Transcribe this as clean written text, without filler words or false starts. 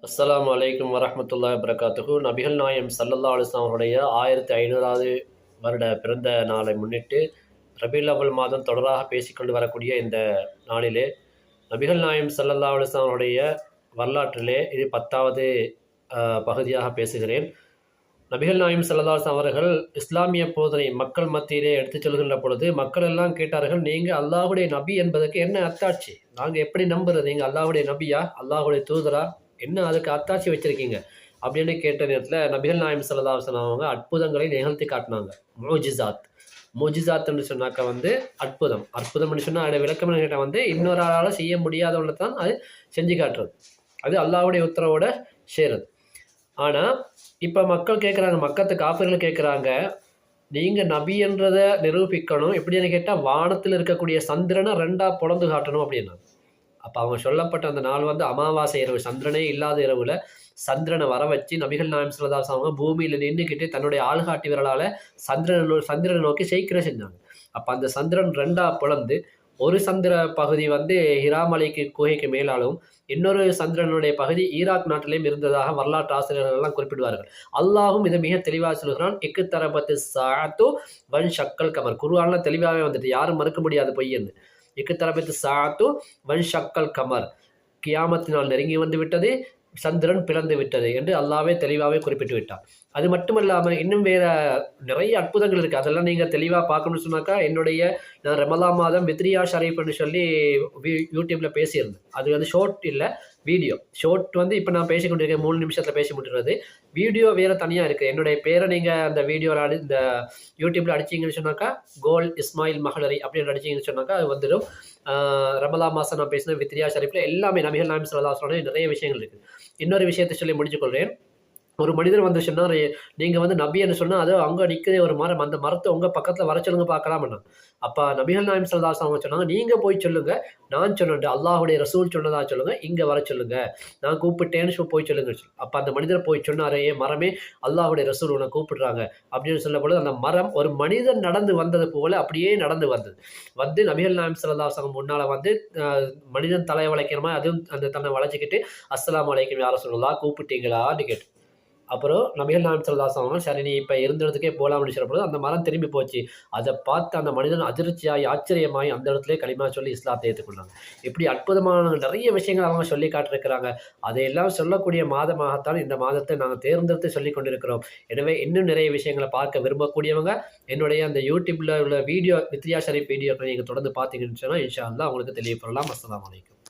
அஸ்ஸலாமு அலைக்கும் வரஹ்மத்துல்லாஹி வபரகாத்துஹு. நபிகள் நாயம் ஸல்லல்லாஹு அலைஹி வஸல்லம் அவருடைய 1500வது வருட பிறந்த நாளை முன்னிட்டு ரபீஉல் அவ்வல் மாதம் தொடராக பேசிக்கொண்டு வரக்கூடிய இந்த நாளிலே நபிகள் நாயம் ஸல்லல்லாஹு அலைஹி வஸல்லம் அவருடைய வரலாற்றிலே இது 10வது பகுதியாக பேசுகிறேன். நபிகள் நாயம் ஸல்லல்லாஹு அலைஹி வஸல்லம் அவர்கள் இஸ்லாமிய போதனை மக்கள் மத்தியிலே எடுத்துச் சொல்கின்ற பொழுது மக்கள் எல்லாம் கேட்டார்கள், நீங்கள் அல்லாஹ்வுடைய நபி என்பதற்கு என்ன அத்தாட்சி? நாங்கள் எப்படி நம்புறது? நீங்கள் அல்லாஹ்வுடைய நபியா, அல்லாஹ்வுடைய தூதரா, என்ன அதுக்கு அத்தாட்சி வச்சிருக்கீங்க அப்படின்னு கேட்ட நேரத்தில் நபிகள் நாயம் ஸல்லல்லாஹு அலைஹி வஸல்லம் அவங்க அற்புதங்களை நிகழ்த்தி காட்டினாங்க. மோஜிசாத் மோஜிசாத்ன்னு சொன்னாக்கா அற்புதம். அற்புதம்னு சொன்னால் அதோட விளக்கம் கேட்டால் இன்னொரு ஆளால் செய்ய முடியாதவங்களை தான் அது செஞ்சு காட்டுறது. அது அல்லாஹ்வுடைய உத்தரவோட சேருது. ஆனால் இப்போ மக்கள் கேட்குறாங்க, மக்கத்து காஃபிர்கள் கேட்குறாங்க, நீங்கள் நபி என்றதை நிரூபிக்கணும். எப்படின்னு கேட்டால் வானத்தில் இருக்கக்கூடிய சந்திரனை ரெண்டாக பொழந்து காட்டணும் அப்படின்னா. அப்போ அவங்க சொல்லப்பட்ட அந்த நாள் அமாவாசை இரவு, சந்திரனே இல்லாத இரவில் சந்திரனை வர வச்சு நபிகள் நாயம் ஸல்லல்லாஹு அலைஹி வஸல்லம் அவங்க பூமியில் நின்றுக்கிட்டு தன்னுடைய ஆள்காட்டி விரலால் சந்திரனை நோக்கி செய்கிற செஞ்சாங்க. அப்போ அந்த சந்திரன் ரெண்டாக பிளந்து ஒரு சந்திர பகுதி ஹிராமலைக்கு குகைக்கு மேலாலும் இன்னொரு சந்திரனுடைய பகுதி ஈராக் நாட்டிலேயும் இருந்ததாக வரலாற்று ஆசிரியர்கள் எல்லாம் குறிப்பிடுவார்கள். அல்லாஹும் இதை மிக தெளிவாக சொல்கிறான். இக்கு தரபத்து சாத்து வன் ஷக்கல் கமர். குர்ஆன்ல தெளிவாகவே யாரும் மறுக்க முடியாது பொய்யன்னு. இக்கு தரபத்து சாத்து வன் ஷக்கல் கமர். கியாமத்தினால் நெருங்கி வந்து விட்டது, சந்திரன் பிளந்து விட்டது என்று அல்லாவே தெளிவாகவே குறிப்பிட்டு விட்டார். அது மட்டும் இல்லாமல் இன்னும் வேற நிறைய அற்புதங்கள் இருக்குது. அதெல்லாம் நீங்கள் தெளிவாக பார்க்கணும்னு சொன்னாக்கா நான் ரமலான் மாதம் வித்ரியா ஷரீஃப்னு சொல்லி யூடியூப்பில் பேசியிருந்தேன். அது ஷோர்ட் இல்லை, வீடியோ. ஷோர்ட் இப்போ நான் பேசிக்கொண்டிருக்கேன், 3 நிமிஷத்தில் பேசி முடிகிறது. வீடியோ வேறு தனியாக இருக்குது. என்னுடைய பேரை நீங்கள் அந்த வீடியோவில் இந்த யூடியூப்பில் அடிச்சிங்கன்னு சொன்னாக்கா கோல் இஸ்மாயில் மஹலரி அப்படின்னு அடிச்சிங்கன்னு சொன்னாக்கா அது வந்துடும். ரமலான் மாதம் நான் பேசின வித்ரியா ஷரீஃபில் எல்லாமே நபிகள் நாயம் ஸல்லல்லாஹு அலைஹி வஸல்லம் நிறைய விஷயங்கள் இருக்குது. இன்னொரு விஷயத்தை சொல்லி முடிச்சுக்கொள்கிறேன். ஒரு மனிதர் சொன்னார், நீங்கள் நபின்னு சொன்னால் அது அங்கே நிற்கிறதே ஒரு மரம், அந்த மரத்தை உங்கள் பக்கத்தில் வர சொல்லுங்க பார்க்கலாம்னா. அப்போ நபிகள் நாயம் ஸல்லல்லாஹு அலைஹி வஸல்லம் சொன்னாங்க, நீங்கள் போய் சொல்லுங்கள், நான் சொன்னேன் அல்லாஹ்வுடைய ரசூல் சொன்னதா சொல்லுங்கள், இங்கே வர சொல்லுங்கள், நான் கூப்பிட்டேன்னு போய் சொல்லுங்க. அப்போ அந்த மனிதர் போய் சொன்னாரே, மரமே அல்லாஹ்வுடைய ரசூல் உன்னை கூப்பிடுறாங்க அப்படின்னு சொல்ல பொழுது அந்த மரம் ஒரு மனிதன் நடந்து வந்தது போல அப்படியே நடந்து வந்தது. நபிகள் நாயம் ஸல்லல்லாஹு அலைஹி வஸல்லம் முன்னால் மனிதன் தலையை வளைக்கிறமா அதுவும் அந்த தன்னை வளைச்சிக்கிட்டு அஸ்ஸலாமு அலைக்கும் யா ரசூலுல்லாஹ் கூப்பிட்டீங்களான்னு கேட்டு, அப்புறம் நபிகள் நாயம் ஸல்லல்லாஹு அலைஹி வஸல்லம் சரி நீ இப்போ இருந்த இடத்துக்கே போகலாம்னு சொல்லும்போது அந்த மரம் திரும்பி போச்சு. அதை பார்த்து அந்த மனிதன் அதிர்ச்சியாய் ஆச்சரியமாய் அந்த இடத்துல களிமா சொல்லி இஸ்லாத்தை ஏற்றுக்கொண்டாங்க. இப்படி அற்புதமான நிறைய விஷயங்கள் அவங்க சொல்லி காட்டிருக்கிறாங்க. அதையெல்லாம் சொல்லக்கூடிய மாதமாகத்தான் இந்த மாதத்தை நாங்கள் தேர்ந்தெடுத்து சொல்லி கொண்டிருக்கிறோம். எனவே இன்னும் நிறைய விஷயங்களை பார்க்க விரும்பக்கூடியவங்க என்னுடைய அந்த யூடியூப்பில் உள்ள வீடியோ வித்ரியா ஷரீஃப் வீடியோக்களை நீங்கள் தொடர்ந்து பார்த்தீங்கன்னு சொன்னால் இன்ஷா அல்லாஹ் உங்களுக்கு தெளிவுபடலாம். அஸ்ஸலாமு அலைக்கும்.